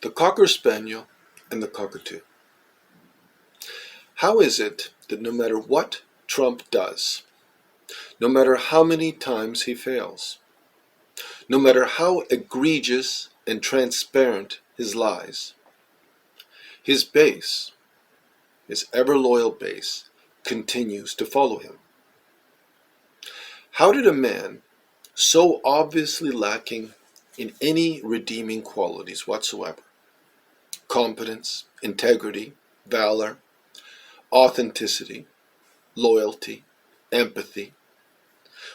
The Cocker Spaniel and the Cockatoo. How is it that no matter what Trump does, no matter how many times he fails, no matter how egregious and transparent his lies, his base, his ever-loyal base, continues to follow him? How did a man so obviously lacking in any redeeming qualities whatsoever, competence, integrity, valor, authenticity, loyalty, empathy,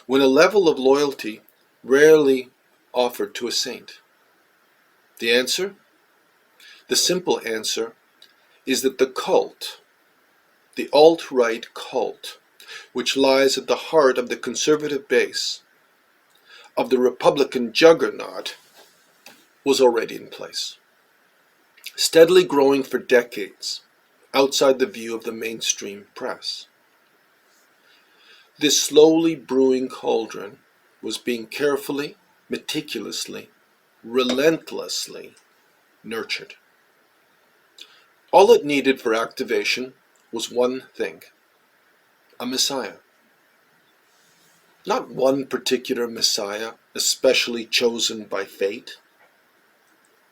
when a level of loyalty rarely offered to a saint? The answer? The simple answer is that the cult, the alt-right cult, which lies at the heart of the conservative base, of the Republican juggernaut, was already in place, steadily growing for decades outside the view of the mainstream press. This slowly brewing cauldron was being carefully, meticulously, relentlessly nurtured. All it needed for activation was one thing: a Messiah. Not one particular Messiah, especially chosen by fate,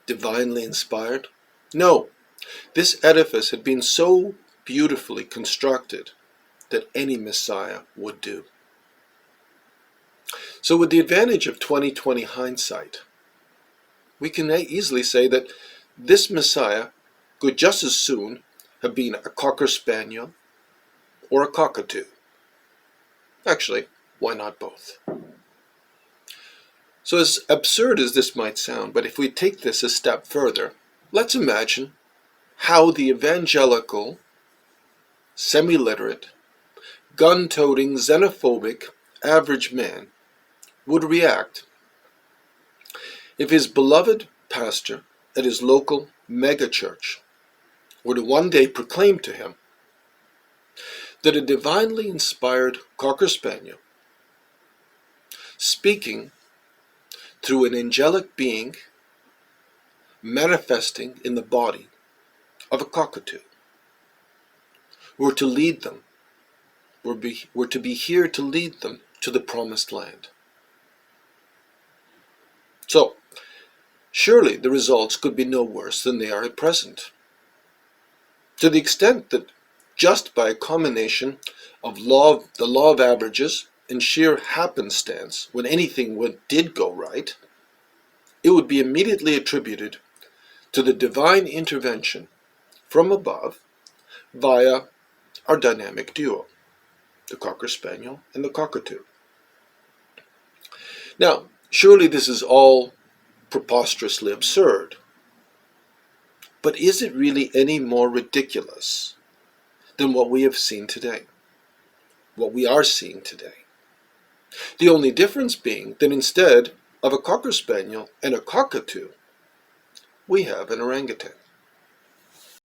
divinely inspired. No, this edifice had been so beautifully constructed that any Messiah would do. So with the advantage of 2020 hindsight, we can easily say that this Messiah could just as soon have been a Cocker Spaniel or a Cockatoo. Actually, why not both? So as absurd as this might sound, but if we take this a step further, let's imagine how the evangelical, semi-literate, gun-toting, xenophobic, average man would react if his beloved pastor at his local megachurch were to one day proclaim to him that a divinely inspired Cocker Spaniel, speaking through an angelic being manifesting in the body of a cockatoo, were to lead them, were to be here to lead them to the promised land. So, surely the results could be no worse than they are at present. To the extent that just by a combination of the law of averages and sheer happenstance, when anything did go right, it would be immediately attributed to the divine intervention from above via our dynamic duo, the Cocker Spaniel and the Cockatoo. Now, surely this is all preposterously absurd, but is it really any more ridiculous than what we have seen today, what we are seeing today? The only difference being that instead of a Cocker Spaniel and a Cockatoo, we have an orangutan.